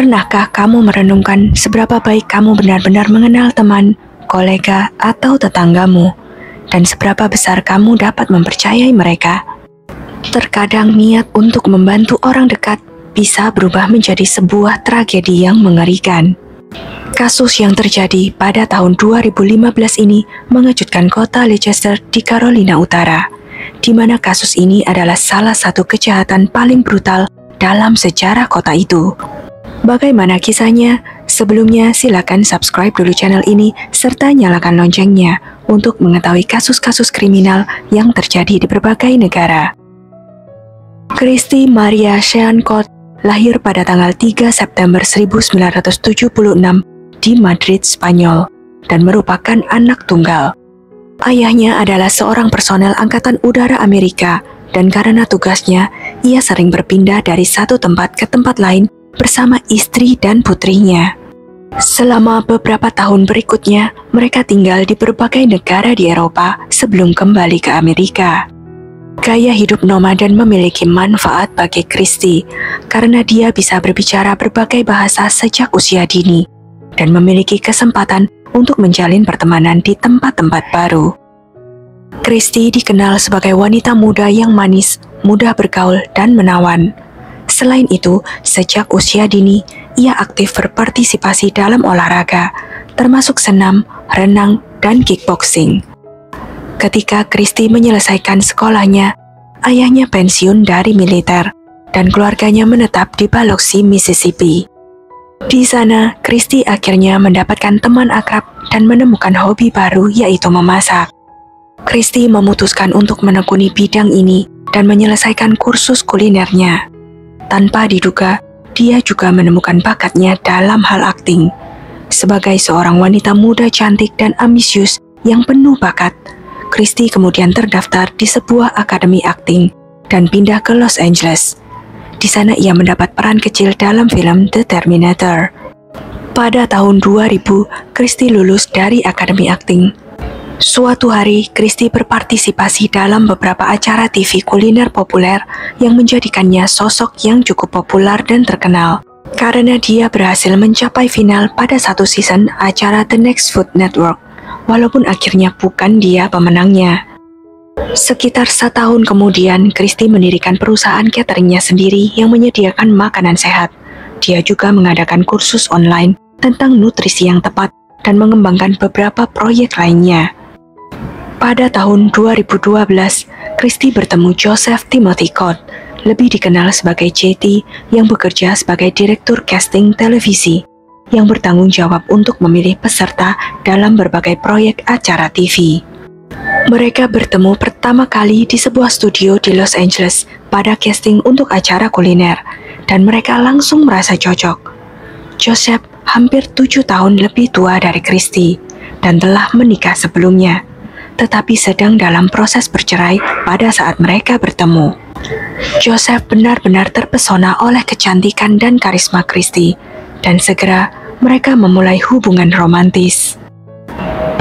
Pernahkah kamu merenungkan seberapa baik kamu benar-benar mengenal teman, kolega, atau tetanggamu, dan seberapa besar kamu dapat mempercayai mereka? Terkadang niat untuk membantu orang dekat bisa berubah menjadi sebuah tragedi yang mengerikan. Kasus yang terjadi pada tahun 2015 ini mengejutkan kota Leicester di Carolina Utara, di mana kasus ini adalah salah satu kejahatan paling brutal dalam sejarah kota itu. Bagaimana kisahnya? Sebelumnya silakan subscribe dulu channel ini serta nyalakan loncengnya untuk mengetahui kasus-kasus kriminal yang terjadi di berbagai negara. Christy Maria Cheancott lahir pada tanggal 3 September 1976 di Madrid, Spanyol, dan merupakan anak tunggal. Ayahnya adalah seorang personel Angkatan Udara Amerika, dan karena tugasnya, ia sering berpindah dari satu tempat ke tempat lain bersama istri dan putrinya. Selama beberapa tahun berikutnya, mereka tinggal di berbagai negara di Eropa sebelum kembali ke Amerika. Gaya hidup nomaden memiliki manfaat bagi Christy karena dia bisa berbicara berbagai bahasa sejak usia dini dan memiliki kesempatan untuk menjalin pertemanan di tempat-tempat baru. Christy dikenal sebagai wanita muda yang manis, mudah bergaul, dan menawan. Selain itu, sejak usia dini, ia aktif berpartisipasi dalam olahraga, termasuk senam, renang, dan kickboxing. Ketika Christy menyelesaikan sekolahnya, ayahnya pensiun dari militer, dan keluarganya menetap di Biloxi, Mississippi. Di sana, Christy akhirnya mendapatkan teman akrab dan menemukan hobi baru, yaitu memasak. Christy memutuskan untuk menekuni bidang ini dan menyelesaikan kursus kulinernya. Tanpa diduga, dia juga menemukan bakatnya dalam hal akting. Sebagai seorang wanita muda cantik dan ambisius yang penuh bakat, Christy kemudian terdaftar di sebuah akademi akting dan pindah ke Los Angeles. Di sana ia mendapat peran kecil dalam film The Terminator. Pada tahun 2000, Christy lulus dari akademi akting. Suatu hari, Christy berpartisipasi dalam beberapa acara TV kuliner populer yang menjadikannya sosok yang cukup populer dan terkenal. Karena dia berhasil mencapai final pada satu season acara The Next Food Network, walaupun akhirnya bukan dia pemenangnya. Sekitar setahun kemudian, Christy mendirikan perusahaan cateringnya sendiri yang menyediakan makanan sehat. Dia juga mengadakan kursus online tentang nutrisi yang tepat dan mengembangkan beberapa proyek lainnya. Pada tahun 2012, Christy bertemu Joseph Timothy Codd, lebih dikenal sebagai JT, yang bekerja sebagai direktur casting televisi, yang bertanggung jawab untuk memilih peserta dalam berbagai proyek acara TV. Mereka bertemu pertama kali di sebuah studio di Los Angeles pada casting untuk acara kuliner, dan mereka langsung merasa cocok. Joseph hampir 7 tahun lebih tua dari Christy, dan telah menikah sebelumnya, tetapi sedang dalam proses bercerai pada saat mereka bertemu. Joseph benar-benar terpesona oleh kecantikan dan karisma Christy, dan segera mereka memulai hubungan romantis.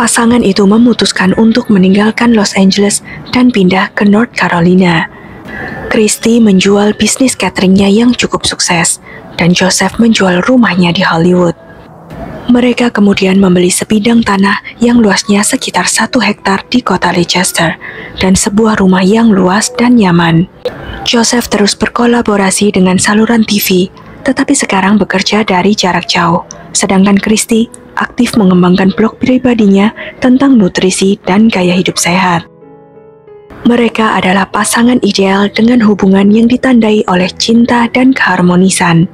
Pasangan itu memutuskan untuk meninggalkan Los Angeles dan pindah ke North Carolina. Christy menjual bisnis cateringnya yang cukup sukses, dan Joseph menjual rumahnya di Hollywood. Mereka kemudian membeli sebidang tanah yang luasnya sekitar 1 hektar di kota Leicester, dan sebuah rumah yang luas dan nyaman. Joseph terus berkolaborasi dengan saluran TV, tetapi sekarang bekerja dari jarak jauh, sedangkan Christy aktif mengembangkan blog pribadinya tentang nutrisi dan gaya hidup sehat. Mereka adalah pasangan ideal dengan hubungan yang ditandai oleh cinta dan keharmonisan.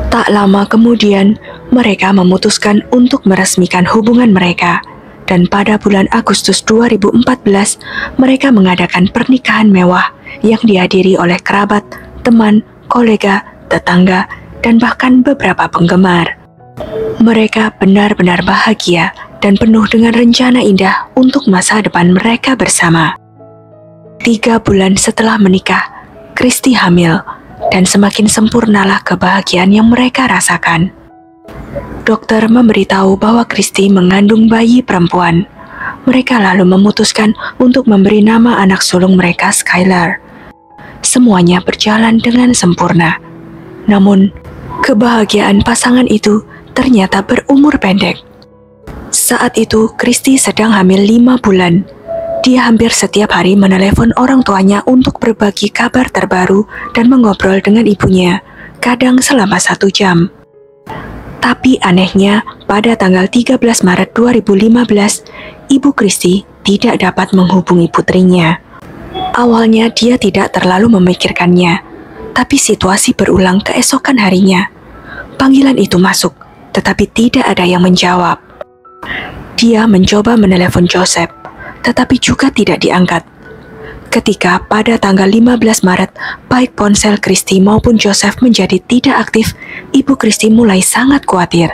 Tak lama kemudian, mereka memutuskan untuk meresmikan hubungan mereka, dan pada bulan Agustus 2014, mereka mengadakan pernikahan mewah yang dihadiri oleh kerabat, teman, kolega, tetangga, dan bahkan beberapa penggemar. Mereka benar-benar bahagia dan penuh dengan rencana indah untuk masa depan mereka bersama. 3 bulan setelah menikah, Christy hamil, dan semakin sempurnalah kebahagiaan yang mereka rasakan. Dokter memberitahu bahwa Christy mengandung bayi perempuan. Mereka lalu memutuskan untuk memberi nama anak sulung mereka Skylar. Semuanya berjalan dengan sempurna. Namun, Kebahagiaan pasangan itu ternyata berumur pendek. Saat itu, Christy sedang hamil 5 bulan. Dia hampir setiap hari menelepon orang tuanya untuk berbagi kabar terbaru dan mengobrol dengan ibunya, kadang selama 1 jam. Tapi anehnya, pada tanggal 13 Maret 2015, Ibu Christy tidak dapat menghubungi putrinya. Awalnya dia tidak terlalu memikirkannya, tapi situasi berulang keesokan harinya. Panggilan itu masuk, tetapi tidak ada yang menjawab. Dia mencoba menelepon Joseph, tetapi juga tidak diangkat. Ketika pada tanggal 15 Maret, baik ponsel Christy maupun Joseph menjadi tidak aktif, Ibu Christy mulai sangat khawatir.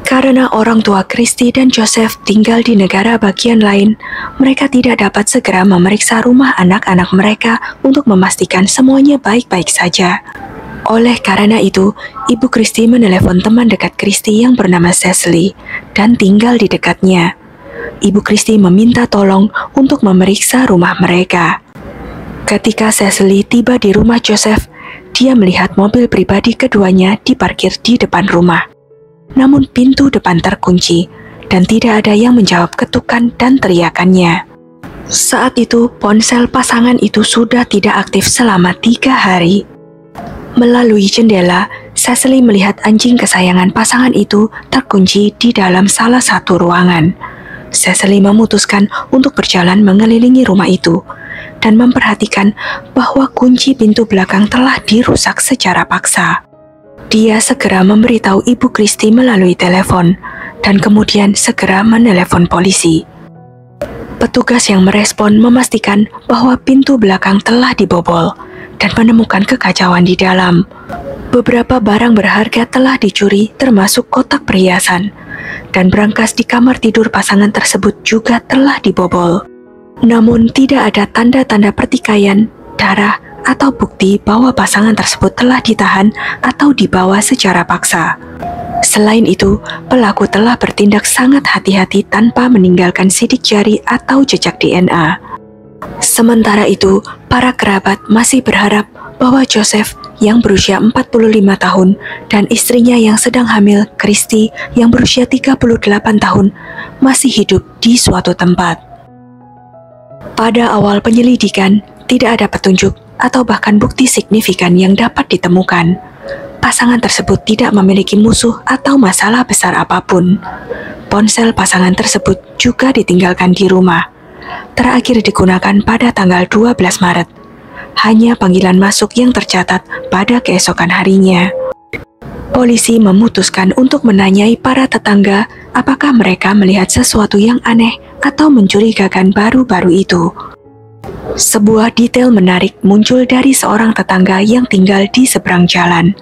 Karena orang tua Christy dan Joseph tinggal di negara bagian lain, mereka tidak dapat segera memeriksa rumah anak-anak mereka untuk memastikan semuanya baik-baik saja. Oleh karena itu, Ibu Christy menelepon teman dekat Christy yang bernama Cecily dan tinggal di dekatnya. Ibu Christy meminta tolong untuk memeriksa rumah mereka. Ketika Cecily tiba di rumah Joseph, dia melihat mobil pribadi keduanya diparkir di depan rumah. Namun pintu depan terkunci dan tidak ada yang menjawab ketukan dan teriakannya. Saat itu, ponsel pasangan itu sudah tidak aktif selama 3 hari. Melalui jendela, Cecily melihat anjing kesayangan pasangan itu terkunci di dalam salah satu ruangan. Cecily memutuskan untuk berjalan mengelilingi rumah itu dan memperhatikan bahwa kunci pintu belakang telah dirusak secara paksa. Dia segera memberitahu Ibu Christy melalui telepon dan kemudian segera menelepon polisi. Petugas yang merespon memastikan bahwa pintu belakang telah dibobol dan menemukan kekacauan di dalam. Beberapa barang berharga telah dicuri, termasuk kotak perhiasan, dan brankas di kamar tidur pasangan tersebut juga telah dibobol. Namun tidak ada tanda-tanda pertikaian, darah, atau bukti bahwa pasangan tersebut telah ditahan atau dibawa secara paksa. Selain itu, pelaku telah bertindak sangat hati-hati tanpa meninggalkan sidik jari atau jejak DNA. Sementara itu, para kerabat masih berharap bahwa Joseph yang berusia 45 tahun dan istrinya yang sedang hamil, Christy, yang berusia 38 tahun, masih hidup di suatu tempat. Pada awal penyelidikan, tidak ada petunjuk atau bahkan bukti signifikan yang dapat ditemukan. Pasangan tersebut tidak memiliki musuh atau masalah besar apapun. Ponsel pasangan tersebut juga ditinggalkan di rumah. Terakhir digunakan pada tanggal 12 Maret. Hanya panggilan masuk yang tercatat pada keesokan harinya. Polisi memutuskan untuk menanyai para tetangga apakah mereka melihat sesuatu yang aneh atau mencurigakan baru-baru itu. Sebuah detail menarik muncul dari seorang tetangga yang tinggal di seberang jalan.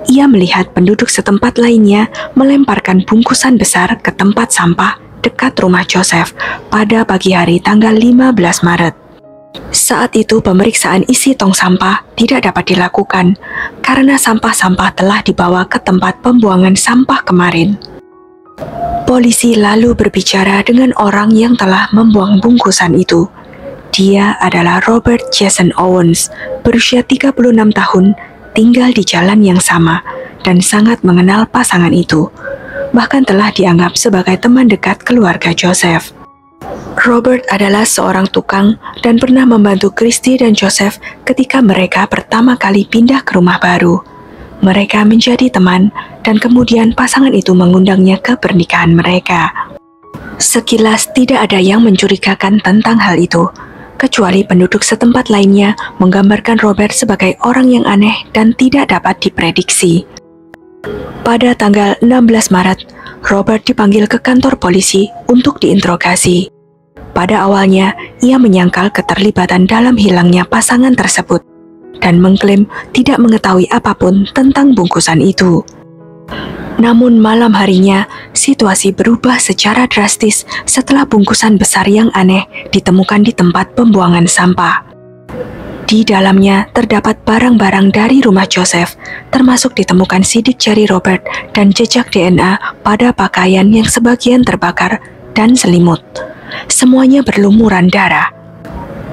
Ia melihat penduduk setempat lainnya melemparkan bungkusan besar ke tempat sampah dekat rumah Joseph pada pagi hari tanggal 15 Maret. Saat itu pemeriksaan isi tong sampah tidak dapat dilakukan karena sampah-sampah telah dibawa ke tempat pembuangan sampah kemarin. Polisi lalu berbicara dengan orang yang telah membuang bungkusan itu. Dia adalah Robert Jason Owens, berusia 36 tahun, tinggal di jalan yang sama, dan sangat mengenal pasangan itu. Bahkan telah dianggap sebagai teman dekat keluarga Joseph. Robert adalah seorang tukang dan pernah membantu Christy dan Joseph ketika mereka pertama kali pindah ke rumah baru. Mereka menjadi teman dan kemudian pasangan itu mengundangnya ke pernikahan mereka. Sekilas tidak ada yang mencurigakan tentang hal itu, kecuali penduduk setempat lainnya menggambarkan Robert sebagai orang yang aneh dan tidak dapat diprediksi. Pada tanggal 16 Maret, Robert dipanggil ke kantor polisi untuk diinterogasi. Pada awalnya, ia menyangkal keterlibatan dalam hilangnya pasangan tersebut dan mengklaim tidak mengetahui apapun tentang bungkusan itu. Namun malam harinya, situasi berubah secara drastis setelah bungkusan besar yang aneh ditemukan di tempat pembuangan sampah. Di dalamnya terdapat barang-barang dari rumah Joseph, termasuk ditemukan sidik jari Robert dan jejak DNA pada pakaian yang sebagian terbakar dan selimut. Semuanya berlumuran darah.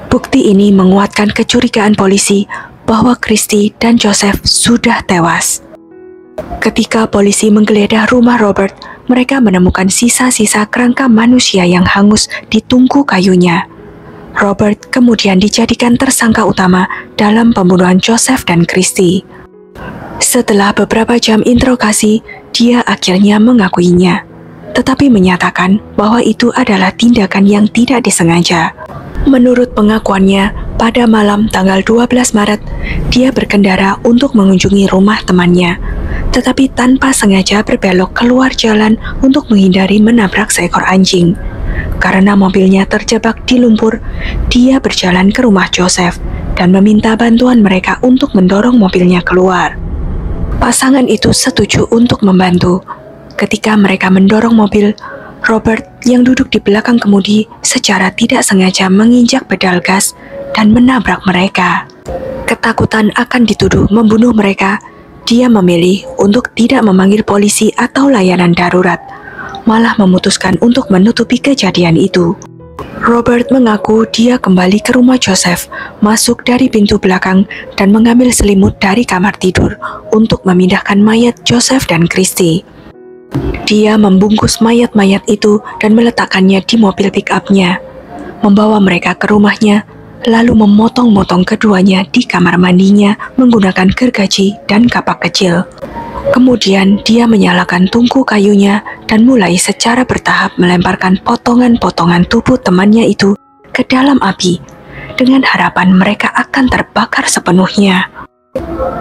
Bukti ini menguatkan kecurigaan polisi bahwa Christy dan Joseph sudah tewas. Ketika polisi menggeledah rumah Robert, mereka menemukan sisa-sisa kerangka manusia yang hangus di tungku kayunya. Robert kemudian dijadikan tersangka utama dalam pembunuhan Joseph dan Christy. Setelah beberapa jam interogasi, dia akhirnya mengakuinya, tetapi menyatakan bahwa itu adalah tindakan yang tidak disengaja. Menurut pengakuannya, pada malam tanggal 12 Maret, dia berkendara untuk mengunjungi rumah temannya, tetapi tanpa sengaja berbelok keluar jalan untuk menghindari menabrak seekor anjing. Karena mobilnya terjebak di lumpur, dia berjalan ke rumah Joseph dan meminta bantuan mereka untuk mendorong mobilnya keluar. Pasangan itu setuju untuk membantu. Ketika mereka mendorong mobil, Robert yang duduk di belakang kemudi secara tidak sengaja menginjak pedal gas dan menabrak mereka. Ketakutan akan dituduh membunuh mereka, dia memilih untuk tidak memanggil polisi atau layanan darurat, malah memutuskan untuk menutupi kejadian itu. Robert mengaku dia kembali ke rumah Joseph, masuk dari pintu belakang dan mengambil selimut dari kamar tidur untuk memindahkan mayat Joseph dan Christy. Dia membungkus mayat-mayat itu dan meletakkannya di mobil pick-up-nya, membawa mereka ke rumahnya, lalu memotong-motong keduanya di kamar mandinya menggunakan gergaji dan kapak kecil. Kemudian dia menyalakan tungku kayunya dan mulai secara bertahap melemparkan potongan-potongan tubuh temannya itu ke dalam api, dengan harapan mereka akan terbakar sepenuhnya.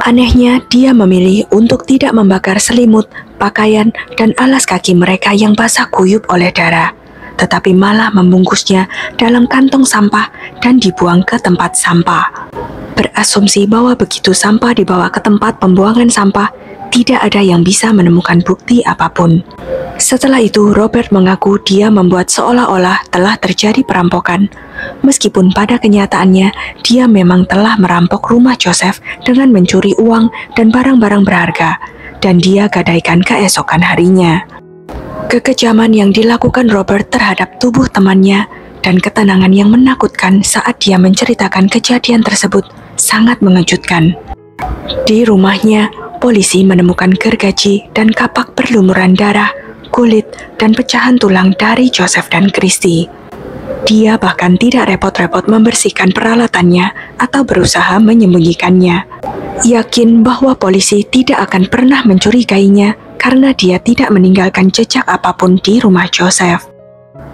Anehnya, dia memilih untuk tidak membakar selimut, pakaian, dan alas kaki mereka yang basah kuyup oleh darah, tetapi malah membungkusnya dalam kantong sampah dan dibuang ke tempat sampah. Berasumsi bahwa begitu sampah dibawa ke tempat pembuangan sampah, tidak ada yang bisa menemukan bukti apapun. Setelah itu, Robert mengaku dia membuat seolah-olah telah terjadi perampokan, meskipun pada kenyataannya dia memang telah merampok rumah Joseph dengan mencuri uang dan barang-barang berharga, dan dia gadaikan keesokan harinya. Kekejaman yang dilakukan Robert terhadap tubuh temannya dan ketenangan yang menakutkan saat dia menceritakan kejadian tersebut sangat mengejutkan. Di rumahnya, polisi menemukan gergaji dan kapak berlumuran darah, kulit, dan pecahan tulang dari Joseph dan Christy. Dia bahkan tidak repot-repot membersihkan peralatannya atau berusaha menyembunyikannya. Yakin bahwa polisi tidak akan pernah mencurigainya karena dia tidak meninggalkan jejak apapun di rumah Joseph.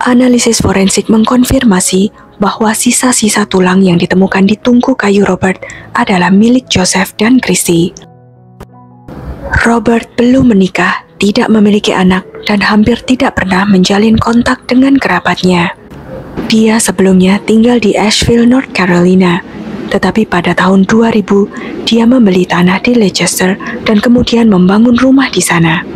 Analisis forensik mengkonfirmasi bahwa sisa-sisa tulang yang ditemukan di tungku kayu Robert adalah milik Joseph dan Christy. Robert belum menikah, tidak memiliki anak, dan hampir tidak pernah menjalin kontak dengan kerabatnya. Dia sebelumnya tinggal di Asheville, North Carolina, tetapi pada tahun 2000, dia membeli tanah di Leicester dan kemudian membangun rumah di sana.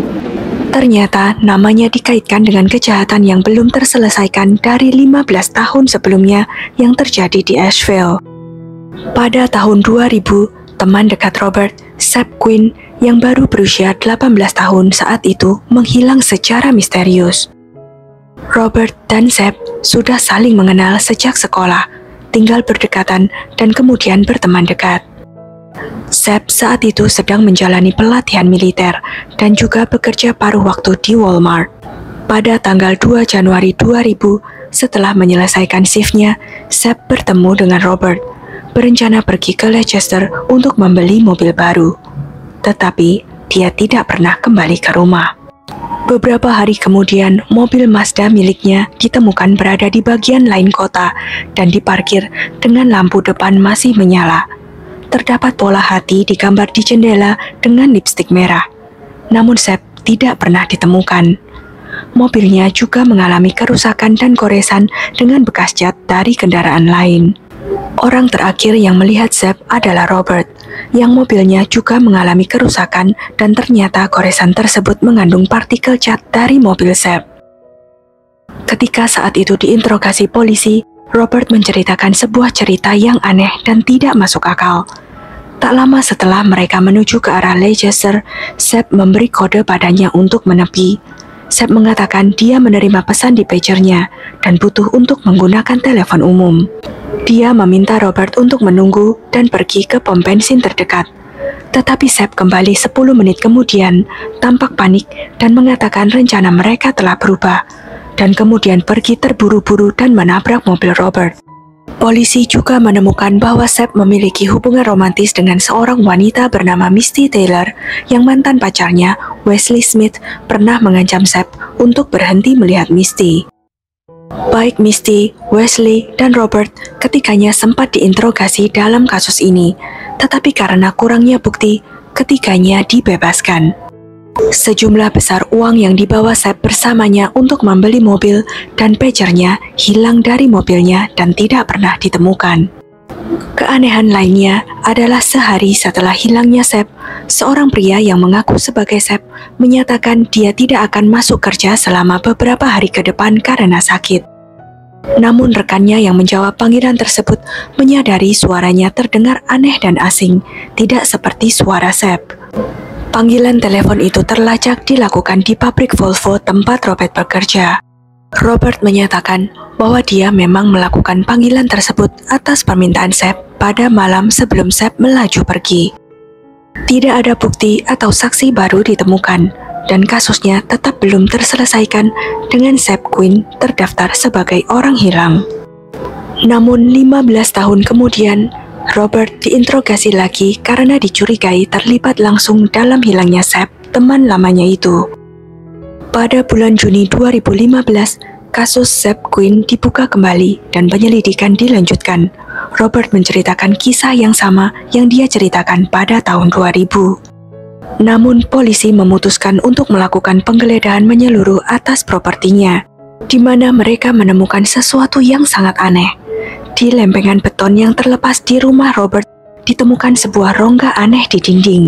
Ternyata namanya dikaitkan dengan kejahatan yang belum terselesaikan dari 15 tahun sebelumnya yang terjadi di Asheville. Pada tahun 2000, teman dekat Robert, Seb Quinn, yang baru berusia 18 tahun saat itu menghilang secara misterius. Robert dan Seb sudah saling mengenal sejak sekolah, tinggal berdekatan, dan kemudian berteman dekat. Seb saat itu sedang menjalani pelatihan militer dan juga bekerja paruh waktu di Walmart. Pada tanggal 2 Januari 2000, setelah menyelesaikan shift-nya, Seb bertemu dengan Robert, berencana pergi ke Leicester untuk membeli mobil baru. Tetapi dia tidak pernah kembali ke rumah. Beberapa hari kemudian, mobil Mazda miliknya ditemukan berada di bagian lain kota dan diparkir dengan lampu depan masih menyala. Terdapat pola hati digambar di jendela dengan lipstik merah. Namun Seb tidak pernah ditemukan. Mobilnya juga mengalami kerusakan dan goresan dengan bekas cat dari kendaraan lain. Orang terakhir yang melihat Seb adalah Robert, yang mobilnya juga mengalami kerusakan dan ternyata goresan tersebut mengandung partikel cat dari mobil Seb. Ketika saat itu diinterogasi polisi, Robert menceritakan sebuah cerita yang aneh dan tidak masuk akal. Tak lama setelah mereka menuju ke arah Leicester, Seb memberi kode padanya untuk menepi. Seb mengatakan dia menerima pesan di pagernya dan butuh untuk menggunakan telepon umum. Dia meminta Robert untuk menunggu dan pergi ke pom bensin terdekat. Tetapi Sep kembali 10 menit kemudian, tampak panik dan mengatakan rencana mereka telah berubah, dan kemudian pergi terburu-buru dan menabrak mobil Robert. Polisi juga menemukan bahwa Sep memiliki hubungan romantis dengan seorang wanita bernama Misty Taylor yang mantan pacarnya, Wesley Smith, pernah mengancam Sep untuk berhenti melihat Misty. Baik Misty, Wesley, dan Robert ketiganya sempat diinterogasi dalam kasus ini, tetapi karena kurangnya bukti, ketiganya dibebaskan. Sejumlah besar uang yang dibawa Sep bersamanya untuk membeli mobil dan pagernya hilang dari mobilnya dan tidak pernah ditemukan. Keanehan lainnya adalah sehari setelah hilangnya Sep, seorang pria yang mengaku sebagai Sep menyatakan dia tidak akan masuk kerja selama beberapa hari ke depan karena sakit. Namun rekannya yang menjawab panggilan tersebut menyadari suaranya terdengar aneh dan asing, tidak seperti suara Sep. Panggilan telepon itu terlacak dilakukan di pabrik Volvo tempat Robert bekerja. Robert menyatakan bahwa dia memang melakukan panggilan tersebut atas permintaan Sep pada malam sebelum Sep melaju pergi. Tidak ada bukti atau saksi baru ditemukan, dan kasusnya tetap belum terselesaikan dengan Sep Quinn terdaftar sebagai orang hilang. Namun 15 tahun kemudian, Robert diinterogasi lagi karena dicurigai terlibat langsung dalam hilangnya Sep, teman lamanya itu. Pada bulan Juni 2015, kasus Sep Quinn dibuka kembali dan penyelidikan dilanjutkan. Robert menceritakan kisah yang sama yang dia ceritakan pada tahun 2000. Namun polisi memutuskan untuk melakukan penggeledahan menyeluruh atas propertinya, di mana mereka menemukan sesuatu yang sangat aneh. Di lempengan beton yang terlepas di rumah Robert, ditemukan sebuah rongga aneh di dinding.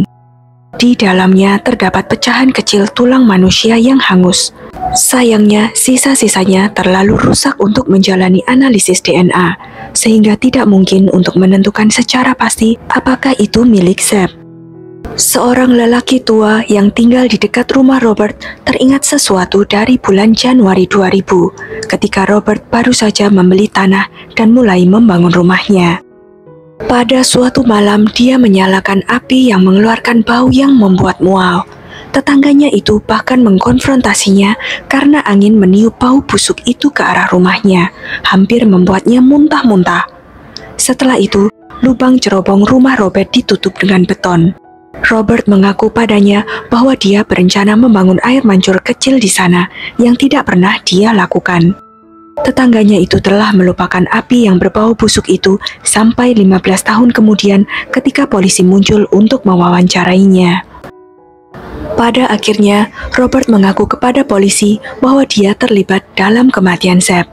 Di dalamnya terdapat pecahan kecil tulang manusia yang hangus. Sayangnya, sisa-sisanya terlalu rusak untuk menjalani analisis DNA, sehingga tidak mungkin untuk menentukan secara pasti apakah itu milik Sep. Seorang lelaki tua yang tinggal di dekat rumah Robert teringat sesuatu dari bulan Januari 2000, ketika Robert baru saja membeli tanah dan mulai membangun rumahnya. Pada suatu malam, dia menyalakan api yang mengeluarkan bau yang membuat mual. Tetangganya itu bahkan mengkonfrontasinya karena angin meniup bau busuk itu ke arah rumahnya, hampir membuatnya muntah-muntah. Setelah itu, lubang cerobong rumah Robert ditutup dengan beton. Robert mengaku padanya bahwa dia berencana membangun air mancur kecil di sana yang tidak pernah dia lakukan. Tetangganya itu telah melupakan api yang berbau busuk itu sampai 15 tahun kemudian ketika polisi muncul untuk mewawancarainya. Pada akhirnya, Robert mengaku kepada polisi bahwa dia terlibat dalam kematian Sep.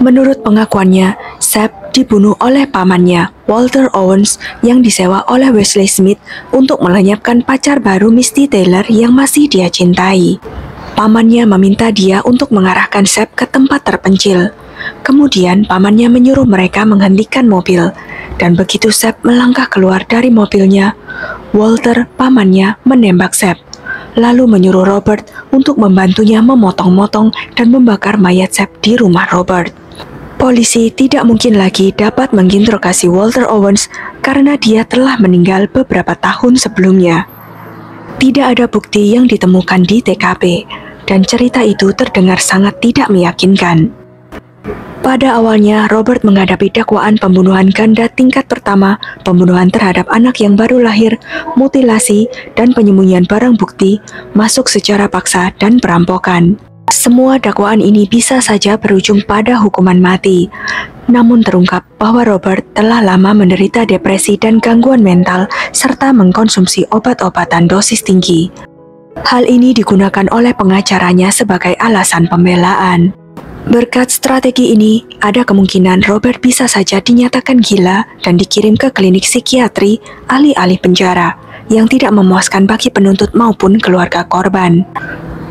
Menurut pengakuannya, Sep dibunuh oleh pamannya, Walter Owens, yang disewa oleh Wesley Smith untuk melenyapkan pacar baru Misty Taylor yang masih dia cintai. Pamannya meminta dia untuk mengarahkan Sep ke tempat terpencil. Kemudian pamannya menyuruh mereka menghentikan mobil, dan begitu Sep melangkah keluar dari mobilnya, Walter, pamannya, menembak Sep, lalu menyuruh Robert untuk membantunya memotong-motong dan membakar mayat Sep di rumah Robert. Polisi tidak mungkin lagi dapat menginterogasi Walter Owens karena dia telah meninggal beberapa tahun sebelumnya. Tidak ada bukti yang ditemukan di TKP, dan cerita itu terdengar sangat tidak meyakinkan. Pada awalnya, Robert menghadapi dakwaan pembunuhan ganda tingkat pertama, pembunuhan terhadap anak yang baru lahir, mutilasi, dan penyembunyian barang bukti, masuk secara paksa, dan perampokan. Semua dakwaan ini bisa saja berujung pada hukuman mati. Namun terungkap bahwa Robert telah lama menderita depresi dan gangguan mental serta mengkonsumsi obat-obatan dosis tinggi. Hal ini digunakan oleh pengacaranya sebagai alasan pembelaan. Berkat strategi ini, ada kemungkinan Robert bisa saja dinyatakan gila dan dikirim ke klinik psikiatri alih-alih penjara, yang tidak memuaskan bagi penuntut maupun keluarga korban.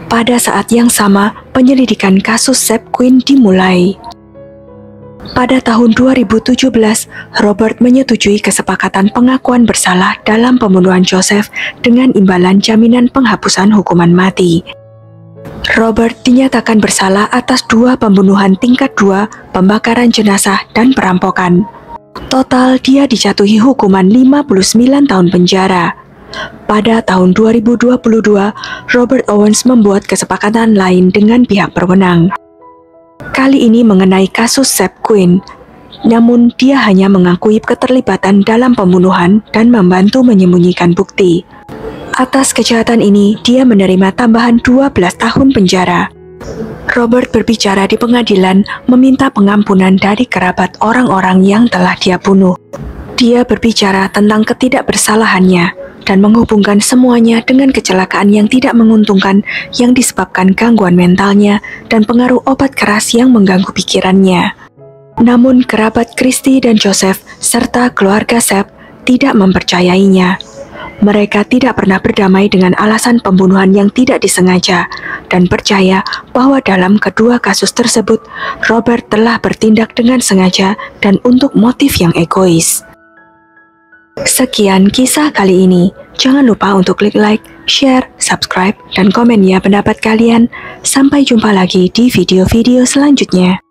Pada saat yang sama, penyelidikan kasus Sep Quinn dimulai. Pada tahun 2017, Robert menyetujui kesepakatan pengakuan bersalah dalam pembunuhan Joseph dengan imbalan jaminan penghapusan hukuman mati. Robert dinyatakan bersalah atas 2 pembunuhan tingkat 2, pembakaran jenazah, dan perampokan. Total dia dijatuhi hukuman 59 tahun penjara. Pada tahun 2022, Robert Owens membuat kesepakatan lain dengan pihak berwenang. Kali ini mengenai kasus Seth Quinn, namun dia hanya mengakui keterlibatan dalam pembunuhan dan membantu menyembunyikan bukti. Atas kejahatan ini, dia menerima tambahan 12 tahun penjara. Robert berbicara di pengadilan meminta pengampunan dari kerabat orang-orang yang telah dia bunuh. Dia berbicara tentang ketidakbersalahannya dan menghubungkan semuanya dengan kecelakaan yang tidak menguntungkan yang disebabkan gangguan mentalnya dan pengaruh obat keras yang mengganggu pikirannya. Namun kerabat Christy dan Joseph serta keluarga Seth tidak mempercayainya. Mereka tidak pernah berdamai dengan alasan pembunuhan yang tidak disengaja dan percaya bahwa dalam kedua kasus tersebut, Robert telah bertindak dengan sengaja dan untuk motif yang egois. Sekian kisah kali ini. Jangan lupa untuk klik like, share, subscribe, dan komen ya pendapat kalian. Sampai jumpa lagi di video-video selanjutnya.